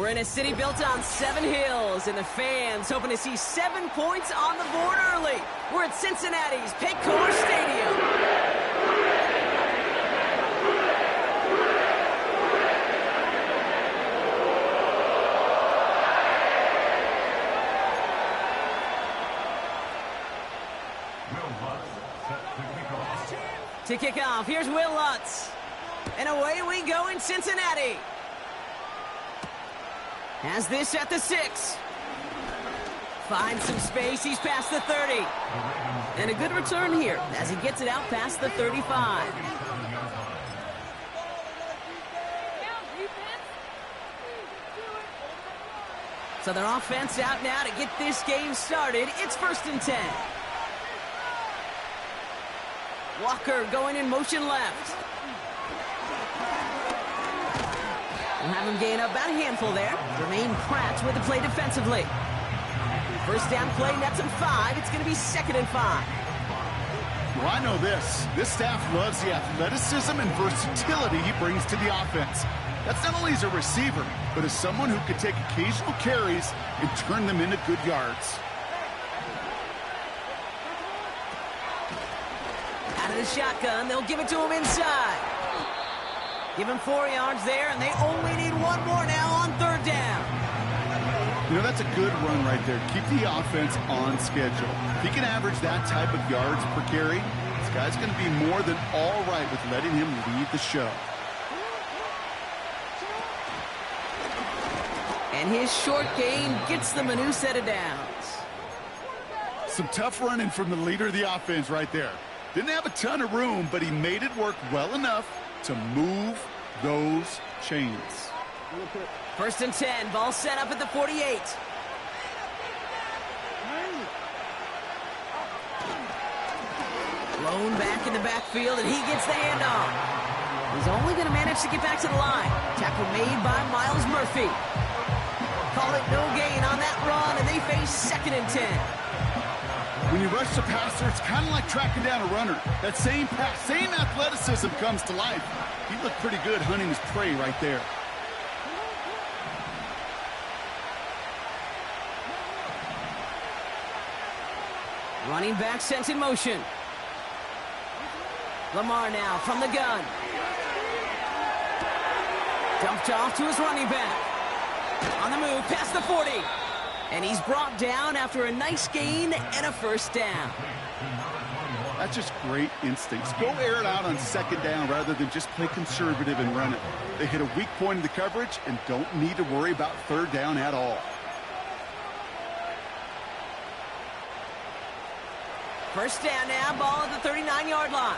We're in a city built on 7 hills, and the fans hoping to see 7 points on the board early. We're at Cincinnati's Paycor Stadium. To kick off, here's Will Lutz. And away we go in Cincinnati. Has this at the 6. Finds some space, he's past the 30. And a good return here as he gets it out past the 35. So their offense out now to get this game started. It's 1st and 10. Walker going in motion left. We'll have him gain up about a handful there. Jermaine Pratt with the play defensively. First down play, nets him 5. It's going to be 2nd and 5. Well, I know this. This staff loves the athleticism and versatility he brings to the offense. That's not only as a receiver, but as someone who can take occasional carries and turn them into good yards. Out of the shotgun, they'll give it to him inside. Give him 4 yards there, and they only need 1 more now on 3rd down. You know, that's a good run right there. Keep the offense on schedule. If he can average that type of yards per carry, this guy's going to be more than all right with letting him lead the show. And his short gain gets them a new set of downs. Some tough running from the leader of the offense right there. Didn't have a ton of room, but he made it work well enough to move those chains. 1st and 10, ball set up at the 48. Blown back in the backfield, and he gets the handoff. He's only going to manage to get back to the line. Tackle made by Miles Murphy. Call it no gain on that run, and they face 2nd and 10. When you rush the passer, it's kind of like tracking down a runner. That same pass, same athleticism comes to life. He looked pretty good hunting his prey right there. Running back sent in motion. Lamar now from the gun. Dumped off to his running back. On the move, past the 40. And he's brought down after a nice gain and a 1st down. That's just great instincts. Go air it out on 2nd down rather than just play conservative and run it. They hit a weak point in the coverage and don't need to worry about 3rd down at all. First down now, ball at the 39-yard line.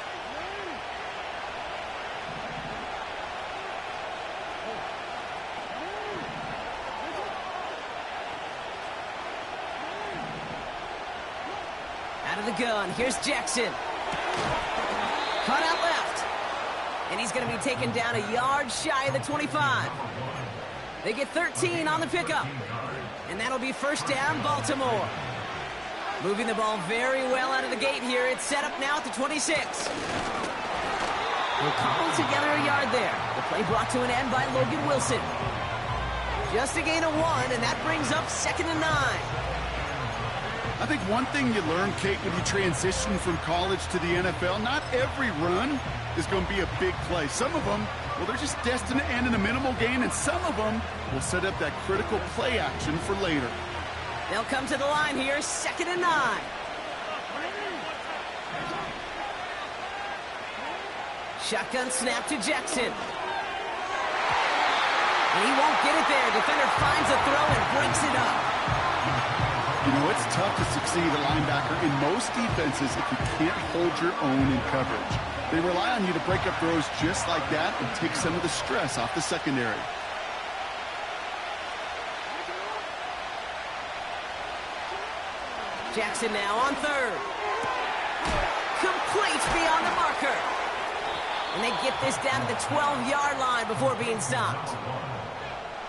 Out of the gun, here's Jackson. Cut out left. And he's going to be taken down a yard shy of the 25. They get 13 on the pickup. And that'll be 1st down, Baltimore. Moving the ball very well out of the gate here. It's set up now at the 26. We'll cobble together a yard there. The play brought to an end by Logan Wilson. Just a gain of 1, and that brings up 2nd and 9. I think one thing you learn, Kate, when you transition from college to the NFL, not every run is going to be a big play. Some of them, well, they're just destined to end in a minimal gain, and some of them will set up that critical play action for later. They'll come to the line here, 2nd and 9. Shotgun snap to Jackson. And he won't get it there. Defender finds a throw and breaks it up. You know, it's tough to succeed a linebacker in most defenses if you can't hold your own in coverage. They rely on you to break up throws just like that and take some of the stress off the secondary. Jackson now on 3rd. Complete beyond the marker. And they get this down to the 12-yard line before being stopped.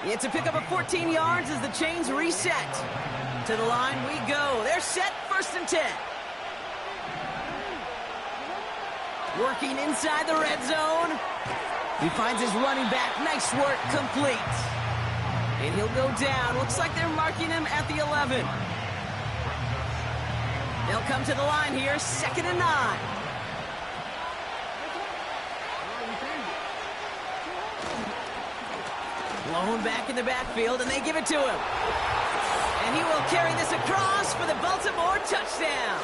It's a pickup of 14 yards as the chains reset. To the line we go. They're set, 1st and 10. Working inside the red zone. He finds his running back. Nice work, complete. And he'll go down. Looks like they're marking him at the 11. They'll come to the line here, 2nd and 9. Blown back in the backfield, and they give it to him. And he will carry this across for the Baltimore touchdown.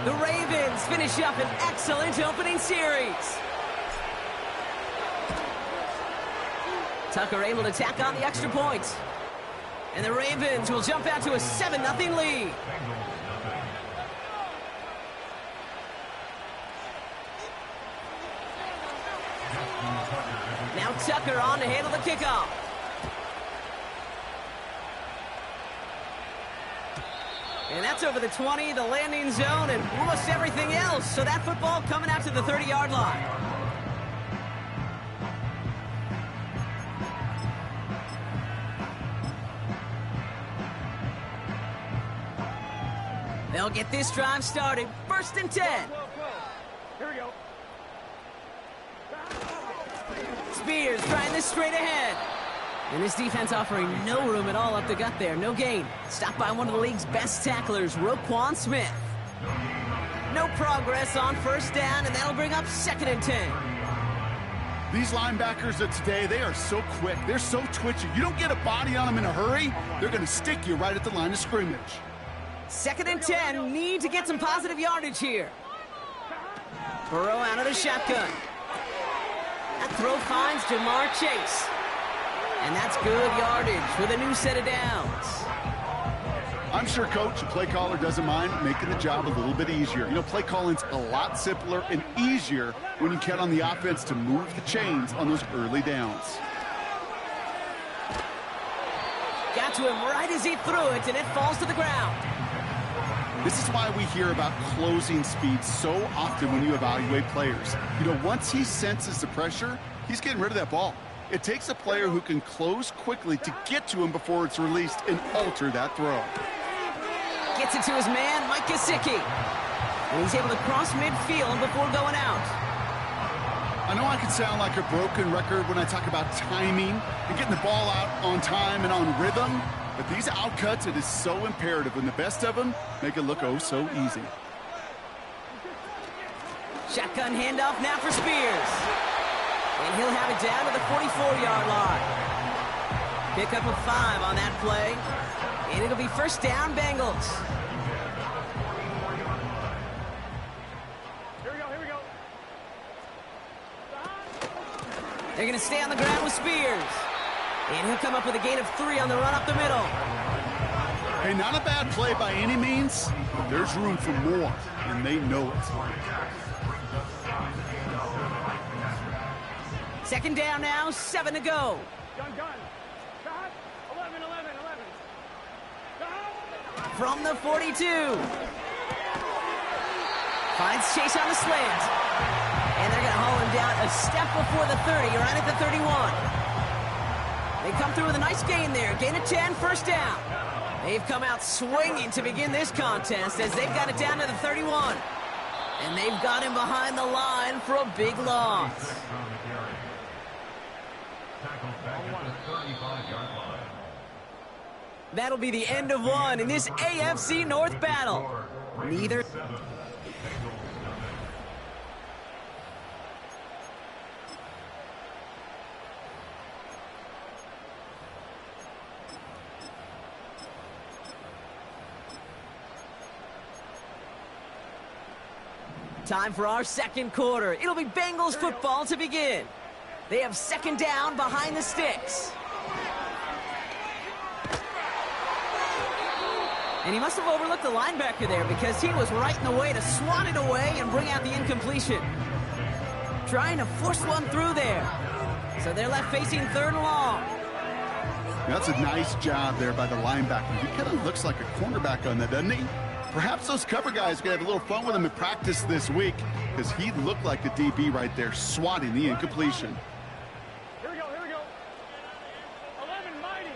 The Ravens finish up an excellent opening series. Tucker able to tack on the extra point. And the Ravens will jump out to a 7-0 lead. Now Tucker on to handle the kickoff. And that's over the 20, the landing zone, and almost everything else. So that football coming out to the 30-yard line. They'll get this drive started. 1st and 10. Here we go. Spears trying this straight ahead. And this defense offering no room at all up the gut there. No gain. Stopped by one of the league's best tacklers, Roquan Smith. No progress on 1st down, and that'll bring up 2nd and 10. These linebackers of today, they are so quick. They're so twitchy. You don't get a body on them in a hurry, they're going to stick you right at the line of scrimmage. 2nd and 10. Need to get some positive yardage here. Burrow out of the shotgun. That throw finds Jamar Chase. And that's good yardage with a new set of downs. I'm sure coach, the play caller, doesn't mind making the job a little bit easier. You know, play calling's a lot simpler and easier when you count on the offense to move the chains on those early downs. Got to him right as he threw it, and it falls to the ground. This is why we hear about closing speed so often when you evaluate players. You know, once he senses the pressure, he's getting rid of that ball. It takes a player who can close quickly to get to him before it's released and alter that throw. Gets it to his man, Mike Gesicki. And he's able to cross midfield before going out. I know I can sound like a broken record when I talk about timing and getting the ball out on time and on rhythm, but these outcuts, it is so imperative, and the best of them make it look oh so easy. Shotgun handoff now for Spears. And he'll have it down to the 44-yard line. Pick up a 5 on that play. And it'll be 1st down, Bengals. Here we go. They're going to stay on the ground with Spears. And he'll come up with a gain of 3 on the run up the middle. Hey, not a bad play by any means, but there's room for more, and they know it. 2nd down now, 7 to go. Gun. Cut. 11. Cut. From the 42. Finds Chase on the slant. And they're going to haul him down a step before the 30, right at the 31. They come through with a nice gain there. Gain of 10, 1st down. They've come out swinging to begin this contest as they've got it down to the 31. And they've got him behind the line for a big loss. That'll be the end of one in this AFC North battle. Neither. Time for our 2nd quarter. It'll be Bengals football to begin. They have 2nd down behind the sticks. And he must have overlooked the linebacker there because he was right in the way to swat it away and bring out the incompletion. Trying to force one through there. So they're left facing 3rd and long. That's a nice job there by the linebacker. He kind of looks like a cornerback on that, doesn't he? Perhaps those cover guys are going to have a little fun with him in practice this week because he looked like a DB right there swatting the incompletion. Here we go. 11 mighty.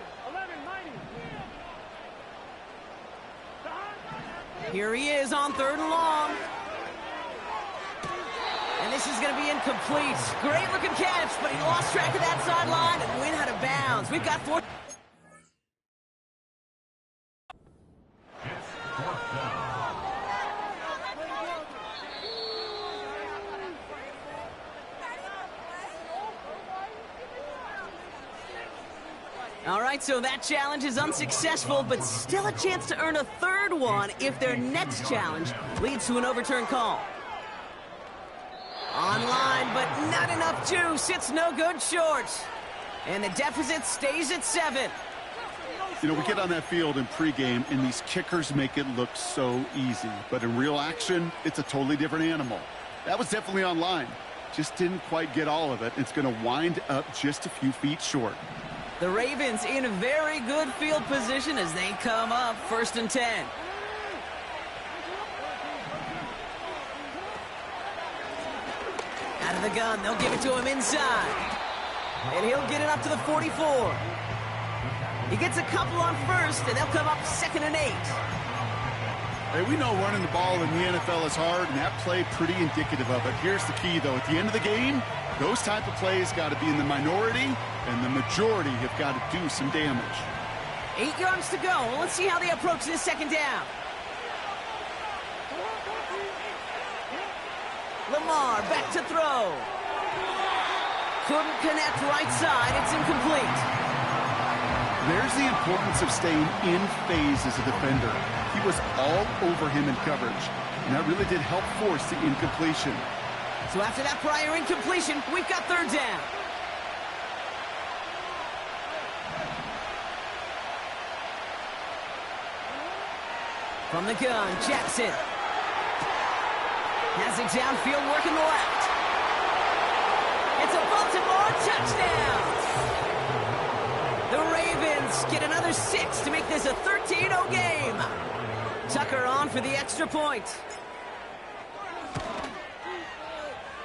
Here he is on 3rd and long. And this this is going to be incomplete. Great looking catch, but he lost track of that sideline and went out of bounds. We've got 4. All right, so that challenge is unsuccessful, but still a chance to earn a third one if their next challenge leads to an overturned call. Online, but not enough juice. It's no good short. And the deficit stays at 7. You know, we get on that field in pregame, and these kickers make it look so easy. But in real action, it's a totally different animal. That was definitely online. Just didn't quite get all of it. It's going to wind up just a few feet short. The Ravens in very good field position as they come up 1st and 10. Out of the gun, they'll give it to him inside. And he'll get it up to the 44. He gets a couple on 1st, and they'll come up 2nd and 8. Hey, we know running the ball in the NFL is hard, and that play pretty indicative of it. Here's the key, though. At the end of the game, those type of plays got to be in the minority, and the majority have got to do some damage. 8 yards to go. Well, let's see how they approach this 2nd down. Lamar back to throw. Couldn't connect right side. It's incomplete. There's the importance of staying in phase as a defender. He was all over him in coverage, and that really did help force the incompletion. So after that prior incompletion, we've got 3rd down. From the gun, Jackson. Has it downfield, working the left. It's a Baltimore touchdown. The Ravens get another 6 to make this a 13-0 game. Tucker on for the extra point.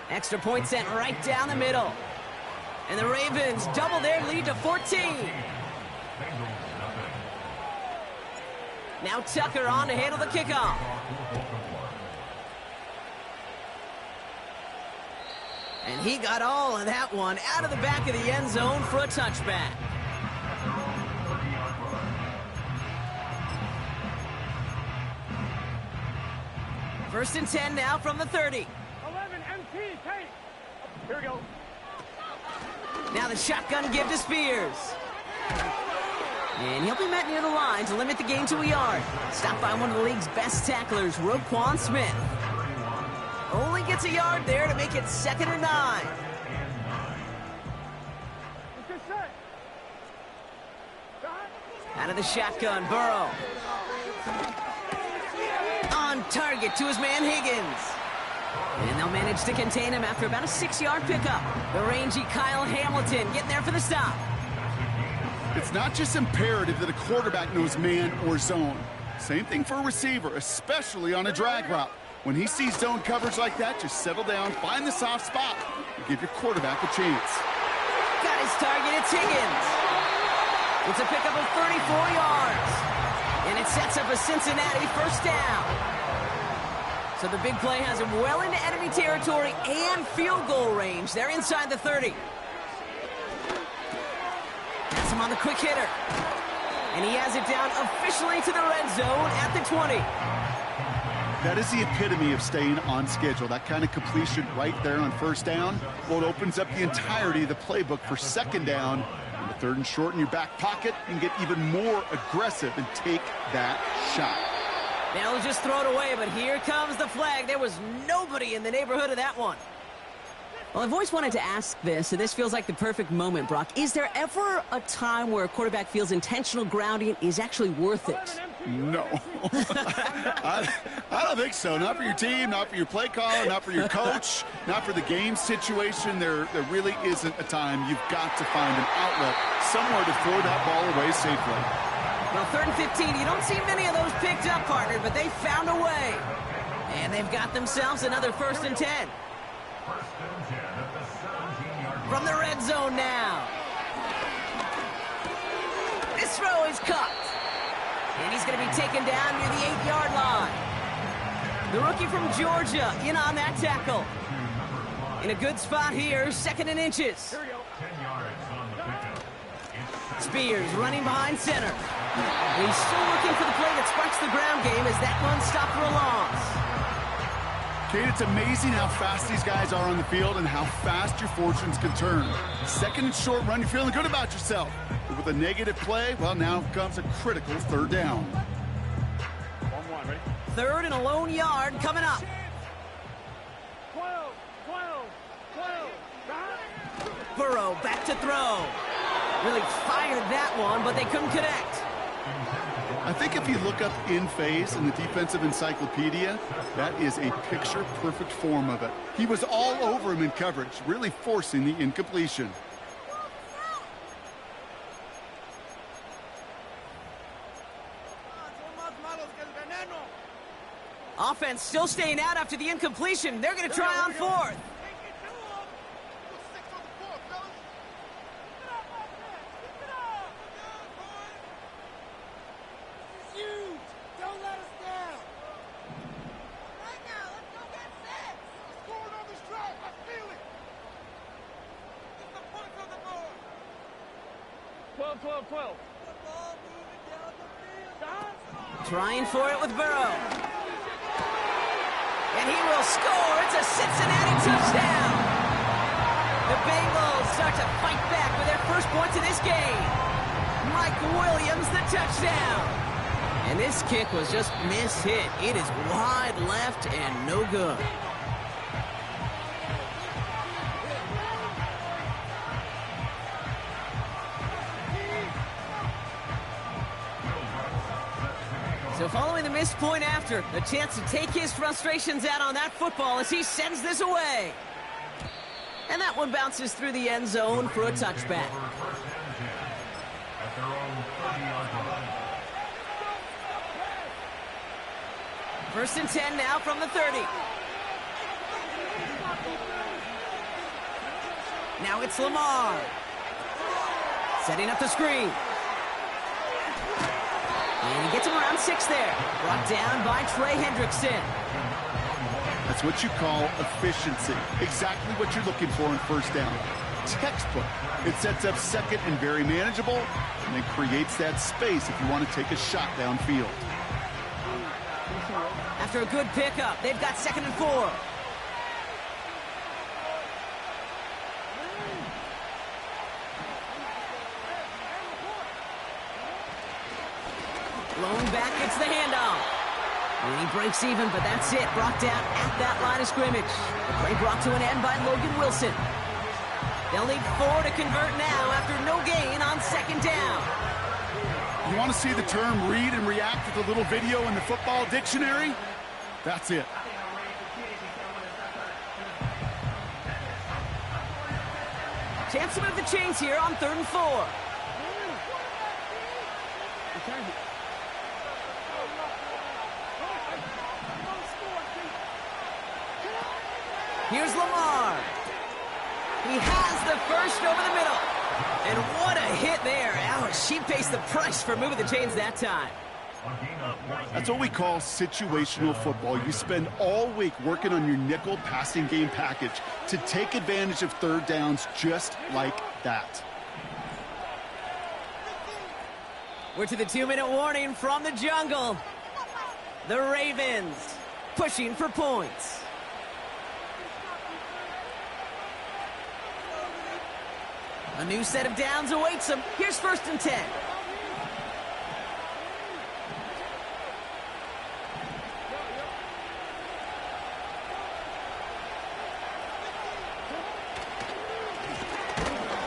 Extra point sent right down the middle. And the Ravens double their lead to 14. Now Tucker on to handle the kickoff. And he got all of that one out of the back of the end zone for a touchback. First and 10 now from the 30. 11 MT, take. Here we go. Now the shotgun give to Spears. And he'll be met near the line to limit the gain to a yard. Stopped by one of the league's best tacklers, Roquan Smith. Only gets a yard there to make it 2nd and 9. Out of the shotgun, Burrow. On target to his man Higgins. And they'll manage to contain him after about a 6-yard pickup. The rangy Kyle Hamilton getting there for the stop. It's not just imperative that a quarterback knows man or zone. Same thing for a receiver, especially on a drag route. When he sees zone coverage like that, just settle down, find the soft spot, and give your quarterback a chance. Got his target, it's Higgins. It's a pickup of 34 yards. And it sets up a Cincinnati 1st down. So the big play has him well into enemy territory and field goal range. They're inside the 30. That's him on the quick hitter. And he has it down officially to the red zone at the 20. That is the epitome of staying on schedule. That kind of completion right there on 1st down. Well, it opens up the entirety of the playbook for 2nd down. And the 3rd and short in your back pocket, you can get even more aggressive and take that shot. Now he'll just throw it away, but here comes the flag. There was nobody in the neighborhood of that one. Well, I've always wanted to ask this, and this feels like the perfect moment, Brock. Is there ever a time where a quarterback feels intentional grounding is actually worth it? No. I don't think so. Not for your team, not for your play caller, not for your coach, not for the game situation. There really isn't a time. You've got to find an outlet somewhere to throw that ball away safely. Well, 3rd and 15, you don't see many of those picked up, partner, but they found a way. And they've got themselves another 1st and 10. From the red zone now. This throw is caught. And he's going to be taken down near the 8-yard line. The rookie from Georgia in on that tackle. In a good spot here, 2nd and inches. Here we go. 10 yards on the pickup. Spears running behind center. And he's still looking for the play that sparks the ground game as that one stopped for a loss. Kate, it's amazing how fast these guys are on the field and how fast your fortunes can turn. 2nd and short run, you're feeling good about yourself. But with a negative play, well, now comes a critical 3rd down. 1-1, ready? 3rd and a lone yard coming up. 12, 12, 12. Behind. Burrow back to throw. Really fired that one, but they couldn't connect. I think if you look up in phase in the defensive encyclopedia, that is a picture-perfect form of it. He was all over him in coverage, really forcing the incompletion. Offense still staying out after the incompletion. They're going to try on 4th. Trying for it with Burrow. And he will score. It's a Cincinnati touchdown. The Bengals start to fight back with their first points of this game. Mike Williams, the touchdown. And this kick was just mishit. It is wide left and no good. So following the missed point after, a chance to take his frustrations out on that football as he sends this away. And that one bounces through the end zone for a touchback. First and 10 now from the 30. Now it's Lamar. Setting up the screen. And he gets him around 6 there. Brought down by Trey Hendrickson. That's what you call efficiency. Exactly what you're looking for in 1st down. Textbook. It sets up 2nd and very manageable, and then creates that space if you want to take a shot downfield. After a good pickup, they've got 2nd and 4. Lone back gets the handoff. And he breaks even, but that's it. Brought down at that line of scrimmage. The play brought to an end by Logan Wilson. They'll need 4 to convert now after no gain on 2nd down. You want to see the term read and react with a little video in the football dictionary? That's it. Chance to move the chains here on 3rd and 4. Here's Lamar. He has the first over the middle. And what a hit there. Ouch, she pays the price for moving the chains that time. That's what we call situational football. You spend all week working on your nickel passing game package to take advantage of 3rd downs just like that. We're to the 2-minute warning from the jungle. The Ravens pushing for points. A new set of downs awaits them. Here's 1st and 10.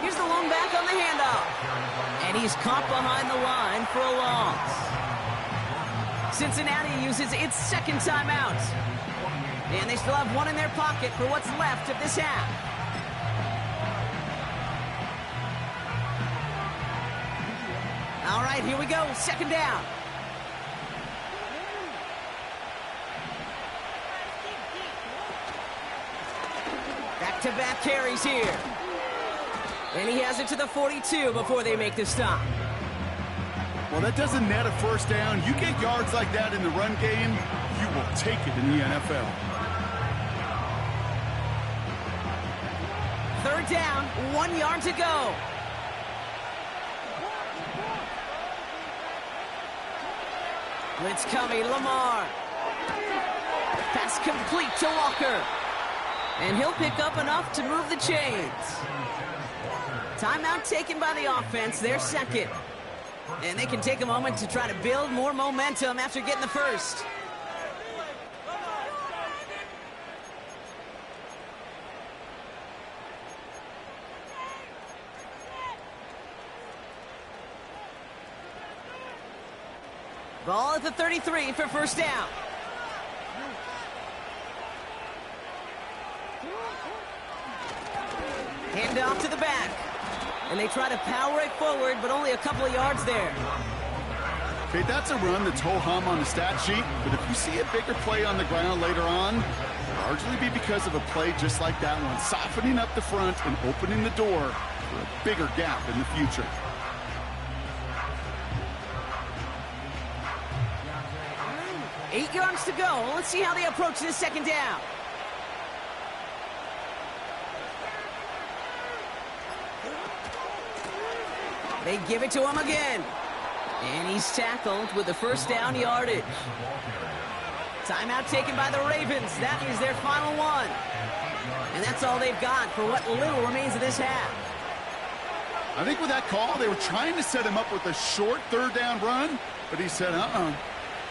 Here's the lone back on the handoff. And he's caught behind the line for a loss. Cincinnati uses its 2nd timeout. And they still have 1 in their pocket for what's left of this half. All right, here we go. 2nd down. Back-to-back carries here. And he has it to the 42 before they make the stop. Well, that doesn't net a 1st down. You get yards like that in the run game, you will take it in the NFL. Third down, 1 yard to go. Blitz coming, Lamar. Pass complete to Walker. And he'll pick up enough to move the chains. Timeout taken by the offense, their second. And they can take a moment to try to build more momentum after getting the first. Ball at the 33 for first down. Hand off to the back. And they try to power it forward, but only a couple of yards there. Okay, that's a run that's ho-hum on the stat sheet, but if you see a bigger play on the ground later on, it'll largely be because of a play just like that one, softening up the front and opening the door for a bigger gap in the future. Eight yards to go. Let's see how they approach this second down. They give it to him again. And he's tackled with the first down yardage. Timeout taken by the Ravens. That is their final one. And that's all they've got for what little remains of this half. I think with that call, they were trying to set him up with a short third down run, but he said,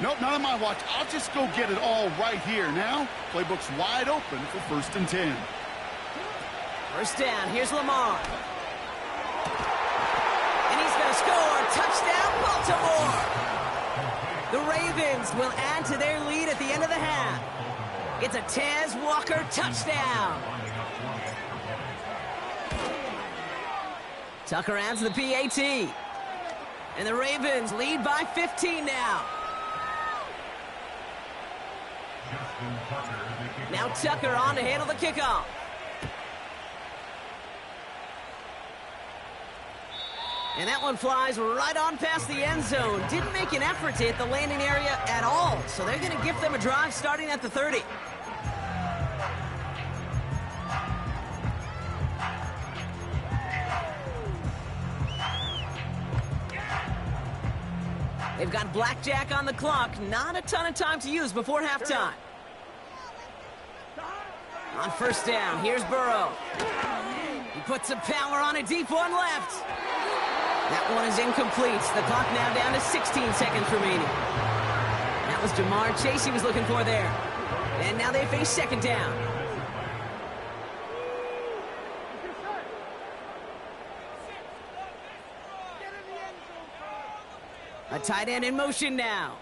nope, not on my watch. I'll just go get it all right here. Now, playbook's wide open for 1st and 10. First down, here's Lamar. And he's going to score. Touchdown, Baltimore. The Ravens will add to their lead at the end of the half. It's a Tez Walker touchdown. Tucker adds the PAT. And the Ravens lead by 15 now. Now Tucker on to handle the kickoff. And that one flies right on past the end zone. Didn't make an effort to hit the landing area at all. So they're going to give them a drive starting at the 30. They've got blackjack on the clock. Not a ton of time to use before halftime. On first down, here's Burrow. He puts some power on a deep one left. That one is incomplete. The clock now down to 16 seconds remaining. That was Jamar Chase he was looking for there. And now they face second down. A tight end in motion now.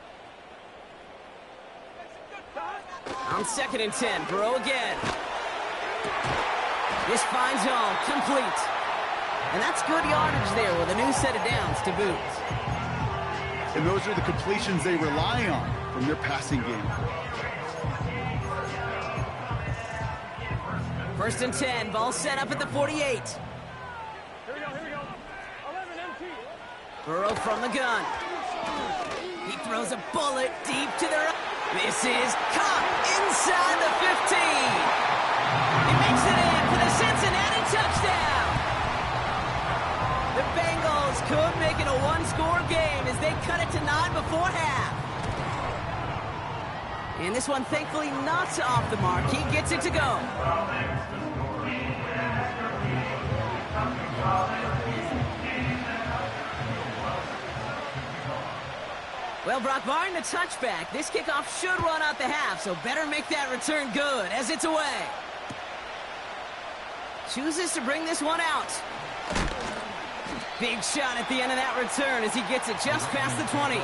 On 2nd and 10, Burrow again. This finds all complete. And that's good yardage there with a new set of downs to boot. And those are the completions they rely on from their passing game. 1st and 10, ball set up at the 48. Here we go. 11 MT. Burrow from the gun. He throws a bullet deep to the right. This is caught inside the 15. He makes it in for the Cincinnati touchdown. The Bengals could make it a one-score game as they cut it to 9 before half. And this one, thankfully, not off the mark. He gets it to go. Well, Brock, barring the touchback, this kickoff should run out the half, so better make that return good as it's away. Chooses to bring this one out. Big shot at the end of that return as he gets it just past the 20.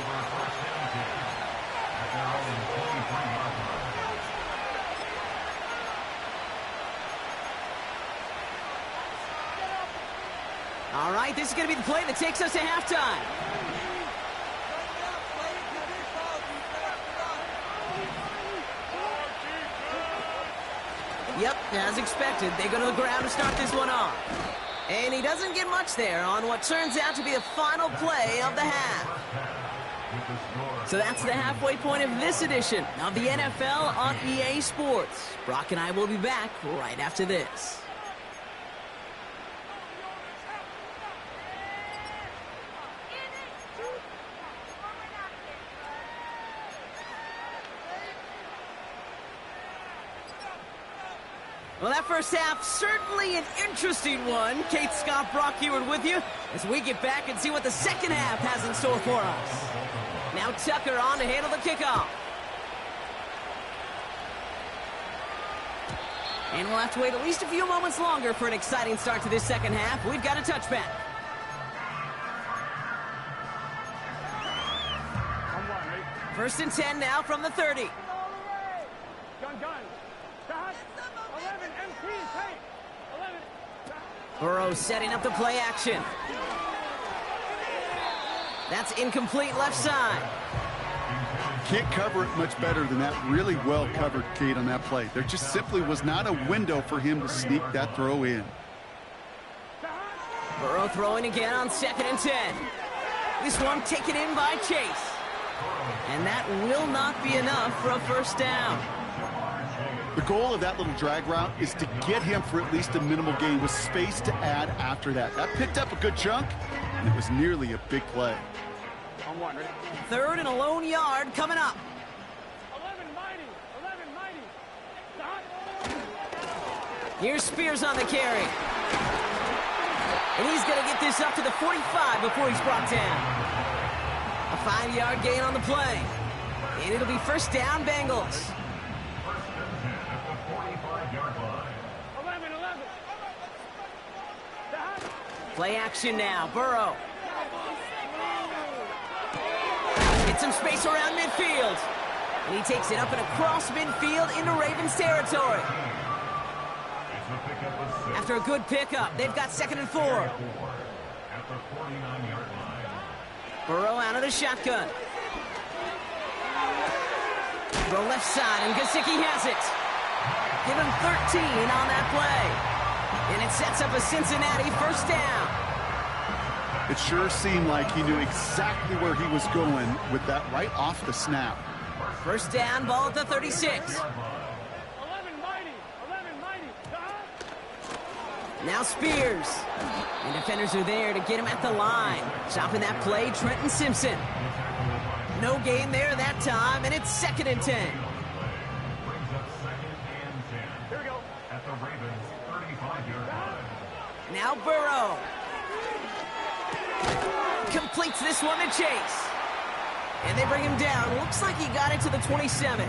All right, this is going to be the play that takes us to halftime. Yep, as expected, they go to the ground to start this one off. And he doesn't get much there on what turns out to be the final play of the half. So that's the halfway point of this edition of the NFL on EA Sports. Brock and I will be back right after this. Well, that first half, certainly an interesting one. Kate Scott, Brock Heward with you as we get back and see what the second half has in store for us. Now Tucker on to handle the kickoff. And we'll have to wait at least a few moments longer for an exciting start to this second half. We've got a touchback. First and 10 now from the 30. Gun. Stop. 11, MT, take. 11. Burrow setting up the play action. That's incomplete left side. Can't cover it much better than that. Really well covered, Kate, on that play. There just simply was not a window for him to sneak that throw in. Burrow throwing again on 2nd and 10. This one taken in by Chase. And that will not be enough for a first down. The goal of that little drag route is to get him for at least a minimal gain with space to add after that. That picked up a good chunk, and it was nearly a big play. On 1, ready? 3rd and a lone yard coming up. 11, mighty. Stop. Here's Spears on the carry. And he's going to get this up to the 45 before he's brought down. A 5-yard gain on the play. And it'll be first down, Bengals. 11. Stop. Play action now. Burrow. Get some space around midfield. And he takes it up and across midfield into Ravens territory. After a good pickup, they've got 2nd and 4. Burrow out of the shotgun. Throw left side, and Gesicki has it. Give him 13 on that play. And it sets up a Cincinnati first down. It sure seemed like he knew exactly where he was going with that right off the snap. First down, ball at the 36. 11, mighty. Stop. Now Spears. And defenders are there to get him at the line. Stopping that play, Trenton Simpson. No gain there that time, and it's 2nd and 10. Here we go. At the Ravens' 35-yard line. Now Burrow. Completes this one to Chase. And they bring him down. Looks like he got it to the 27.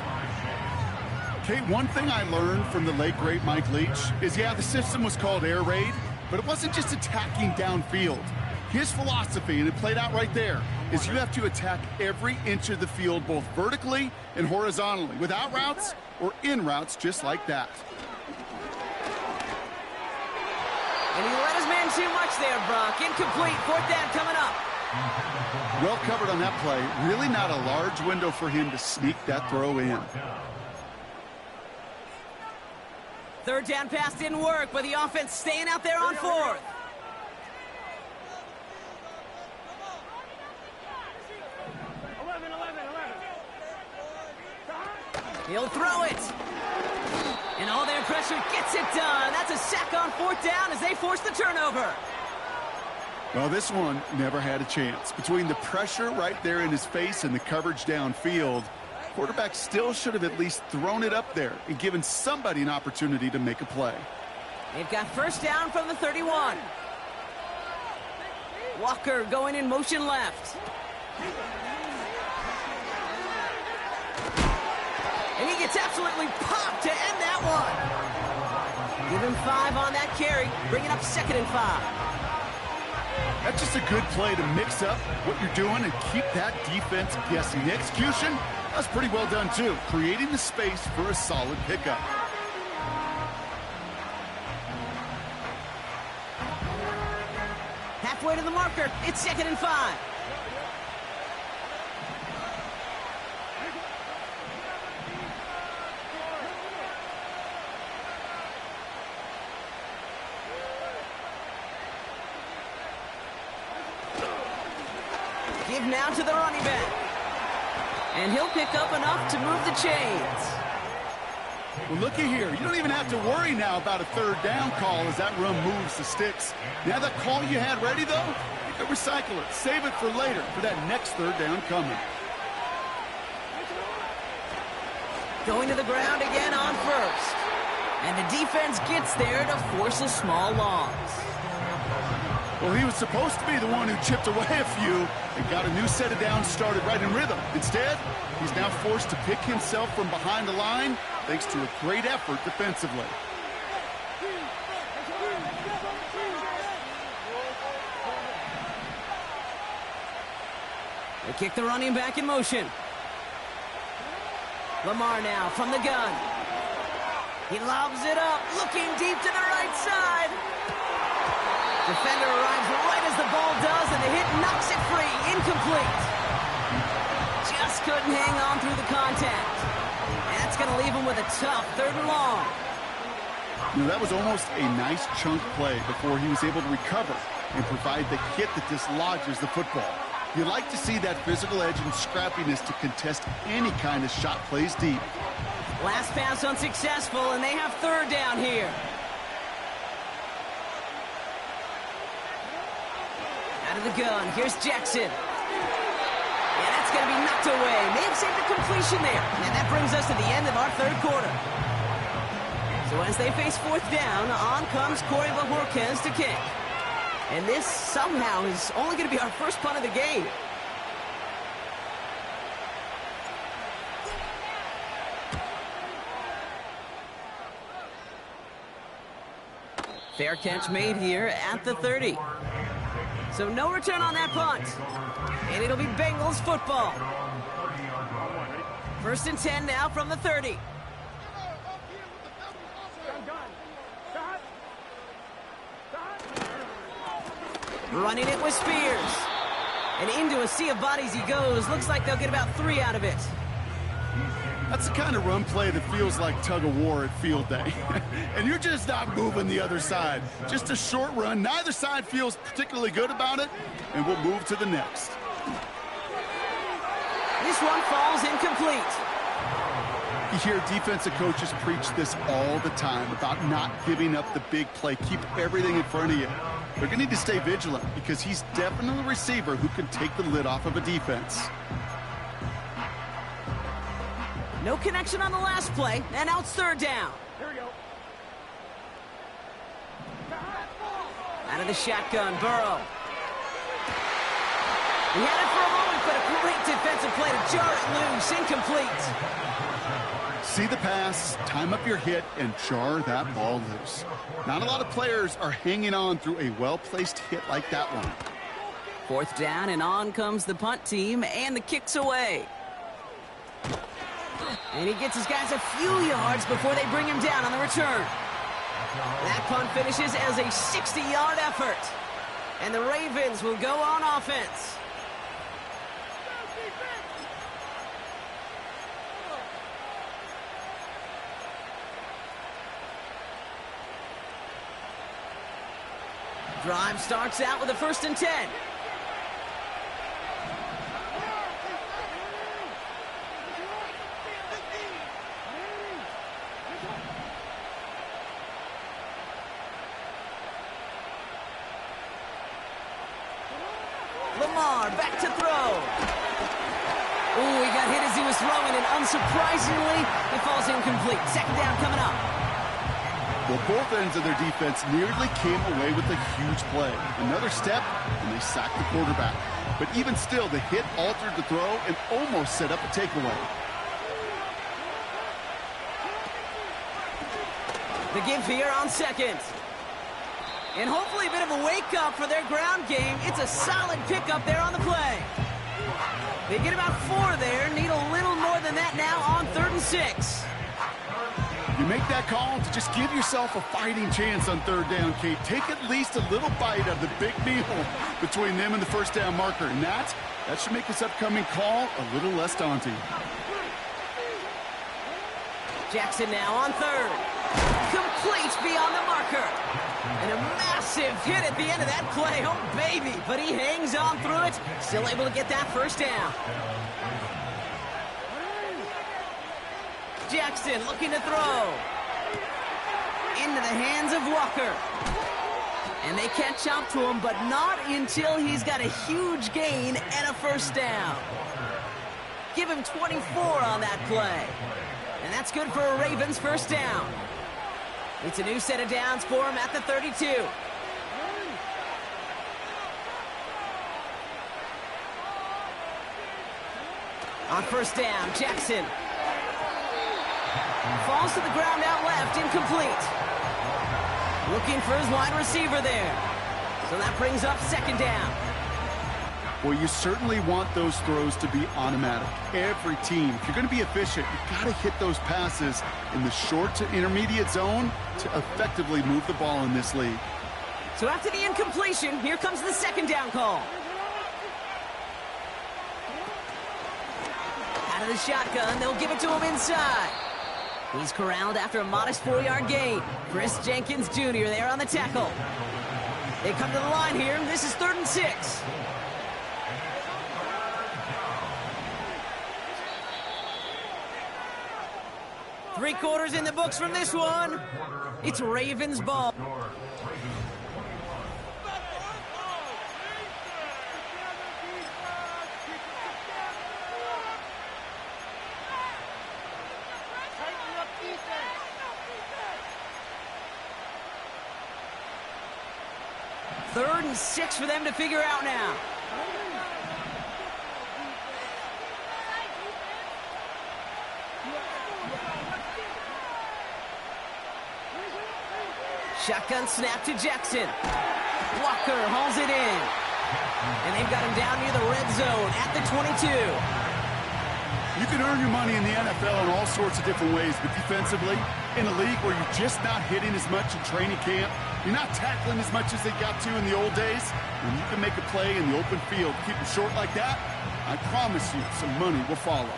Kate, one thing I learned from the late, great Mike Leach is, yeah, the system was called air raid, but it wasn't just attacking downfield. His philosophy, and it played out right there, is you have to attack every inch of the field, both vertically and horizontally, without routes or in routes just like that. And he let his man too much there, Brock. Incomplete. 4th down coming up. Well covered on that play. Really not a large window for him to sneak that throw in. 3rd down pass didn't work, but the offense staying out there on 4th. He'll throw it. And all their pressure gets it done. That's a sack on 4th down as they force the turnover. Well, this one never had a chance. Between the pressure right there in his face and the coverage downfield, quarterback still should have at least thrown it up there and given somebody an opportunity to make a play. They've got first down from the 31. Walker going in motion left. And he gets absolutely popped to end that one. Give him 5 on that carry, bringing up 2nd and 5. That's just a good play to mix up what you're doing and keep that defense guessing. The execution, that's pretty well done too, creating the space for a solid pickup. Halfway to the marker, it's 2nd and 5. Give now to the running back. And he'll pick up enough to move the chains. Well, looky here. You don't even have to worry now about a 3rd down call as that run moves the sticks. Now that call you had ready, though, you can recycle it. Save it for later for that next 3rd down coming. Going to the ground again on 1st. And the defense gets there to force a small loss. Well, he was supposed to be the one who chipped away a few and got a new set of downs started right in rhythm. Instead, he's now forced to pick himself from behind the line thanks to a great effort defensively. They kick the running back in motion. Lamar now from the gun. He lobs it up, looking deep to the right side. Defender arrives right as the ball does, and the hit knocks it free. Incomplete. Just couldn't hang on through the contact. And that's going to leave him with a tough 3rd and long. You know, that was almost a nice chunk play before he was able to recover and provide the hit that dislodges the football. You like to see that physical edge and scrappiness to contest any kind of shot plays deep. Last pass unsuccessful, and they have 3rd down here. Out of the gun, here's Jackson. And that's going to be knocked away. May have saved a completion there. And that brings us to the end of our 3rd quarter. So as they face 4th down, on comes Corey Bajorquez to kick. And this somehow is only going to be our first punt of the game. Fair catch made here at the 30. So no return on that punt. And it'll be Bengals football. 1st and 10 now from the 30. Running it with Spears. And into a sea of bodies he goes. Looks like they'll get about 3 out of it. That's the kind of run play that feels like tug-of-war at field day. And you're just not moving the other side. Just a short run. Neither side feels particularly good about it. And we'll move to the next. This one falls incomplete. You hear defensive coaches preach this all the time about not giving up the big play. Keep everything in front of you. They're going to need to stay vigilant because he's definitely a receiver who can take the lid off of a defense. No connection on the last play, and now it's 3rd down. Here we go. Out of the shotgun, Burrow. He had it for a moment, but a great defensive play to jar it loose. Incomplete. See the pass, time up your hit, and jar that ball loose. Not a lot of players are hanging on through a well-placed hit like that one. 4th down, and on comes the punt team, and the kick's away. And he gets his guys a few yards before they bring him down on the return. That punt finishes as a 60-yard effort. And the Ravens will go on offense. Drive starts out with a 1st and 10. Lamar back to throw. Ooh, he got hit as he was throwing, and unsurprisingly, it falls incomplete. 2nd down coming up. Well, both ends of their defense nearly came away with a huge play. Another step, and they sacked the quarterback. But even still, the hit altered the throw and almost set up a takeaway. The give here on 2nd. And hopefully a bit of a wake-up for their ground game. It's a solid pickup there on the play. They get about 4 there. Need a little more than that now on 3rd and 6. You make that call to just give yourself a fighting chance on 3rd down, Kate. Take at least a little bite of the big meal between them and the 1st down marker. And that should make this upcoming call a little less daunting. Jackson now on 3rd. Complete beyond the marker. And a massive hit at the end of that play. Oh, baby. But he hangs on through it. Still able to get that 1st down. Jackson looking to throw. Into the hands of Walker. And they catch up to him, but not until he's got a huge gain and a 1st down. Give him 24 on that play. And that's good for a Ravens 1st down. It's a new set of downs for him at the 32. On first down, Jackson. Falls to the ground out left, incomplete. Looking for his wide receiver there. So that brings up second down. Well, you certainly want those throws to be automatic. Every team, if you're going to be efficient, you've got to hit those passes in the short to intermediate zone to effectively move the ball in this league. So after the incompletion, here comes the second down call. Out of the shotgun, they'll give it to him inside. He's corralled after a modest 4-yard gain. Chris Jenkins Jr. there on the tackle. They come to the line here. This is 3rd and 6. Three quarters in the books from this one. It's Ravens ball. Third and 6 for them to figure out now. Shotgun snap to Jackson. Walker hauls it in. And they've got him down near the red zone at the 22. You can earn your money in the NFL in all sorts of different ways, but defensively, in a league where you're just not hitting as much in training camp, you're not tackling as much as they got to in the old days, when you can make a play in the open field, keep it short like that, I promise you some money will follow.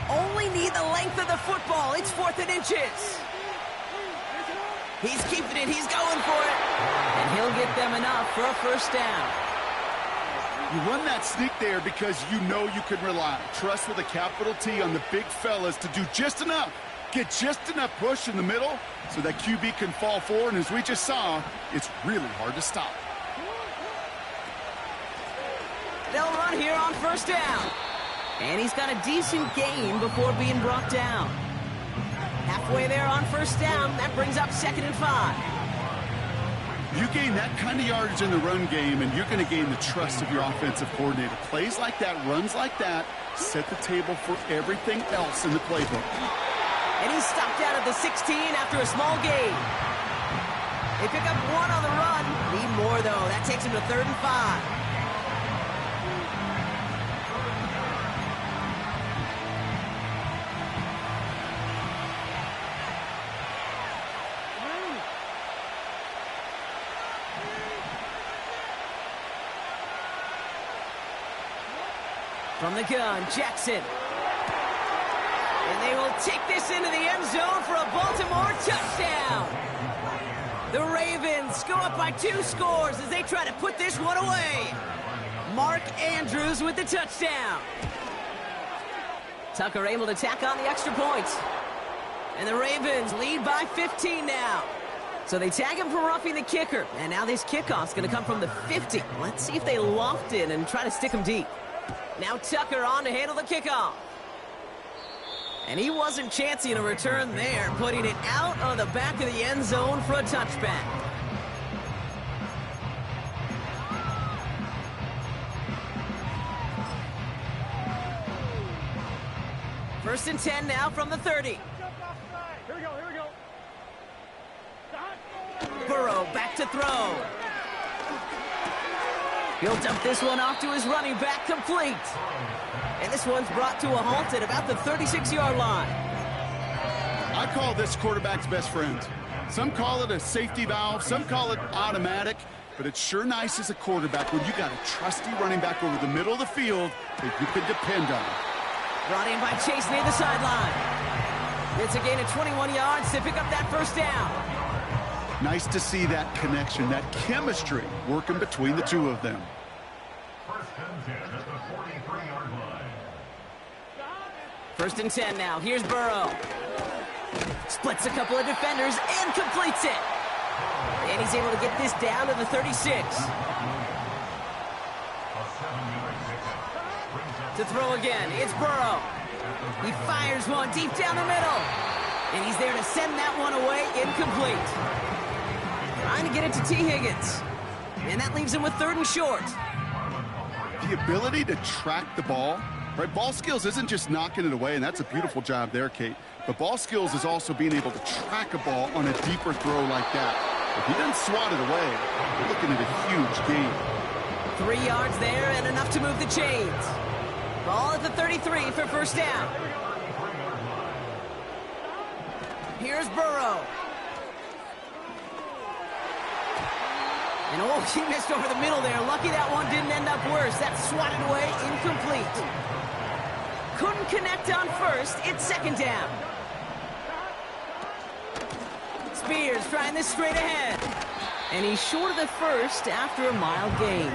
Only need the length of the football. It's 4th and inches. He's keeping it. He's going for it. And he'll get them enough for a first down. You run that sneak there because you know you can rely. Trust with a capital T on the big fellas to do just enough. Get just enough push in the middle so that QB can fall forward. And as we just saw, it's really hard to stop. They'll run here on first down. And he's got a decent gain before being brought down. Halfway there on first down. That brings up 2nd and 5. You gain that kind of yardage in the run game, and you're going to gain the trust of your offensive coordinator. Plays like that, runs like that, set the table for everything else in the playbook. And he's stopped out at the 16 after a small gain. They pick up 1 on the run. Need more, though. That takes him to 3rd and 5. From the gun, Jackson. And they will take this into the end zone for a Baltimore touchdown. The Ravens go up by 2 scores as they try to put this one away. Mark Andrews with the touchdown. Tucker able to tack on the extra points. And the Ravens lead by 15 now. So they tag him for roughing the kicker. And now this kickoff's going to come from the 50. Let's see if they loft it and try to stick him deep. Now Tucker on to handle the kickoff. And he wasn't chancing a return there, putting it out on the back of the end zone for a touchback. First and 10 now from the 30. Here we go, here we go. Burrow back to throw. He'll dump this one off to his running back, complete. And this one's brought to a halt at about the 36-yard line. I call this quarterback's best friend. Some call it a safety valve, some call it automatic, but it's sure nice as a quarterback when you got a trusty running back over the middle of the field that you can depend on. Brought in by Chase near the sideline. It's a gain of 21 yards to pick up that first down. Nice to see that connection, that chemistry working between the two of them. First and 10 at the 43-yard line. First and 10 now. Here's Burrow. Splits a couple of defenders and completes it. And he's able to get this down to the 36. To throw again, it's Burrow. He fires one deep down the middle. And he's there to send that one away, incomplete. Trying to get it to T. Higgins. And that leaves him with 3rd and short. The ability to track the ball, right? Ball skills isn't just knocking it away, and that's a beautiful job there, Kate. But ball skills is also being able to track a ball on a deeper throw like that. If he doesn't swat it away, we're looking at a huge gain. 3 yards there and enough to move the chains. Ball at the 33 for first down. Here's Burrow. And oh, he missed over the middle there. Lucky that one didn't end up worse. That swatted away, incomplete. Couldn't connect on first. It's 2nd down. Spears trying this straight ahead. And he's short of the first after a mild gain.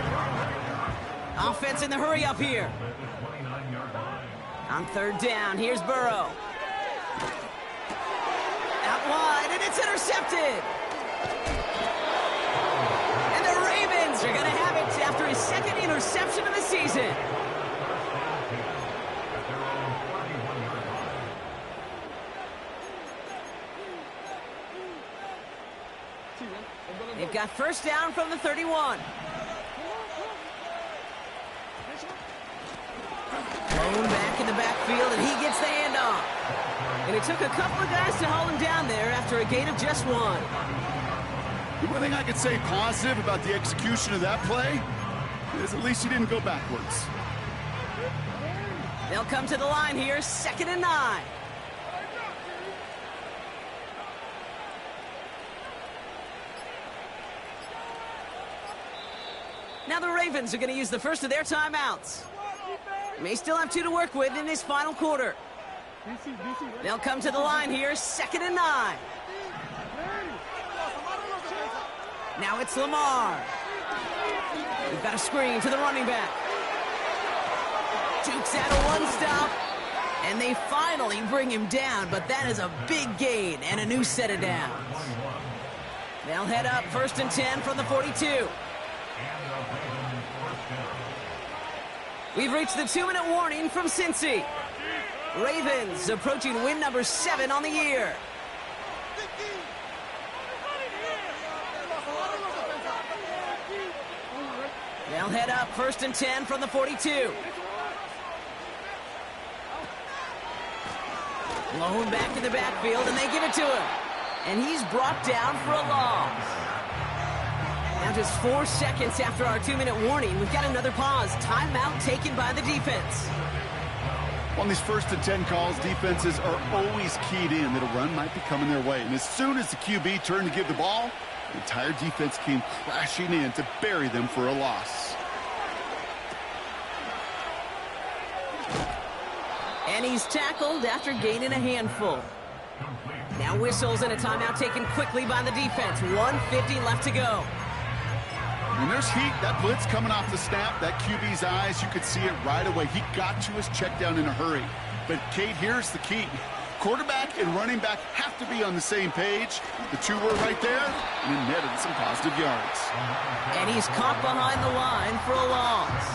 Offense in the hurry up here. On 3rd down, here's Burrow. Out wide, and it's intercepted. And the Ravens are going to have it after his 2nd interception of the season. They've got first down from the 31. Thrown back in the backfield, and he gets the handoff. And it took a couple of guys to hold him down there after a gain of just 1. The one thing I could say positive about the execution of that play is at least he didn't go backwards. They'll come to the line here, 2nd and 9. Now the Ravens are going to use the first of their timeouts. May still have 2 to work with in this final quarter. They'll come to the line here, 2nd and 9. Now it's Lamar. We've got a screen to the running back. Jukes out a 1-stop. And they finally bring him down, but that is a big gain and a new set of downs. They'll head up 1st and 10 from the 42. We've reached the 2-minute warning from Cincy. Ravens approaching win number 7 on the year. They'll head up 1st and 10 from the 42. Blown back in the backfield, and they give it to him. And he's brought down for a loss. Now just 4 seconds after our 2-minute warning, we've got another pause. Timeout taken by the defense. On these 1st and 10 calls, defenses are always keyed in that a run might be coming their way. And as soon as the QB turned to give the ball, the entire defense came crashing in to bury them for a loss. And he's tackled after gaining a handful. Now whistles and a timeout taken quickly by the defense. 1:50 left to go. When there's heat, that blitz coming off the snap, that QB's eyes, you could see it right away. He got to his check down in a hurry. But, Kate, here's the key. Quarterback and running back have to be on the same page. The 2 were right there, and it netted some positive yards. And he's caught behind the line for a loss.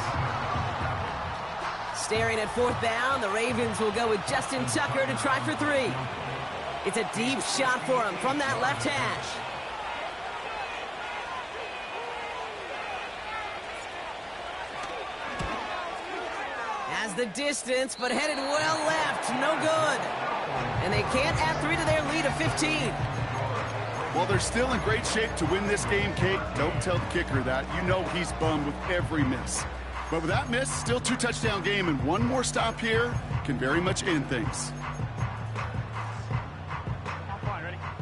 Staring at 4th down, the Ravens will go with Justin Tucker to try for 3. It's a deep shot for him from that left hash. Has the distance, but headed well left. No good. And they can't add 3 to their lead of 15. Well, they're still in great shape to win this game, Kate. Don't tell the kicker that. You know he's bummed with every miss. But with that miss, still 2 touchdown game, and one more stop here can very much end things.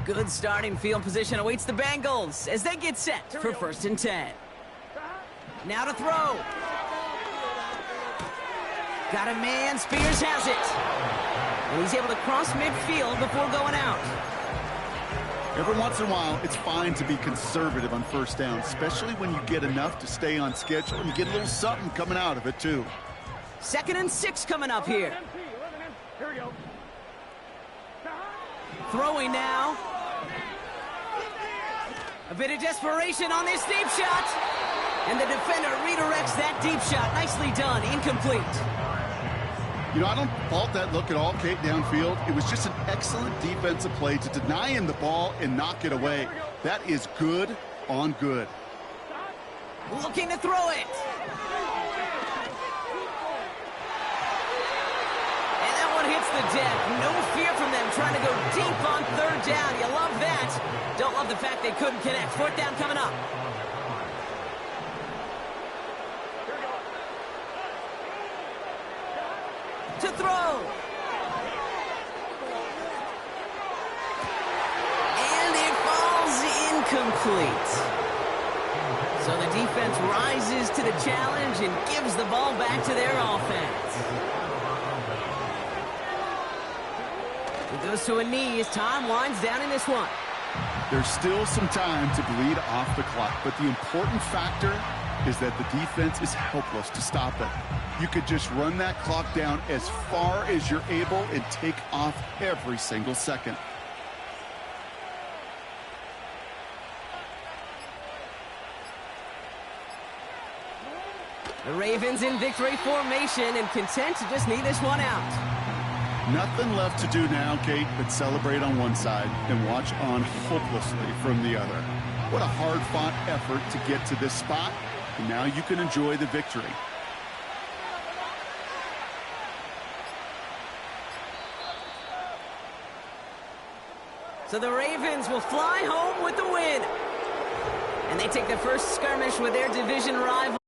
Good starting field position awaits the Bengals as they get set for 1st and 10. Now to throw. Got a man, Spears has it. And he's able to cross midfield before going out. Every once in a while, it's fine to be conservative on 1st down, especially when you get enough to stay on schedule and you get a little something coming out of it, too. 2nd and 6 coming up here. Here we go. Throwing now. A bit of desperation on this deep shot. And the defender redirects that deep shot. Nicely done. Incomplete. You know, I don't fault that look at all, Kate, downfield. It was just an excellent defensive play to deny him the ball and knock it away. That is good on good. Looking to throw it. And that one hits the deck. No fear from them trying to go deep on third down. You love that. Don't love the fact they couldn't connect. Fourth down coming up. To throw. And it falls incomplete. So the defense rises to the challenge and gives the ball back to their offense. It goes to a knee as time winds down in this one. There's still some time to bleed off the clock, but the important factor is that the defense is helpless to stop it. You could just run that clock down as far as you're able and take off every single second. The Ravens in victory formation and content to just knee this one out. Nothing left to do now, Kate, but celebrate on one side and watch on hopelessly from the other. What a hard-fought effort to get to this spot, and now you can enjoy the victory. So the Ravens will fly home with the win. And they take their first skirmish with their division rival.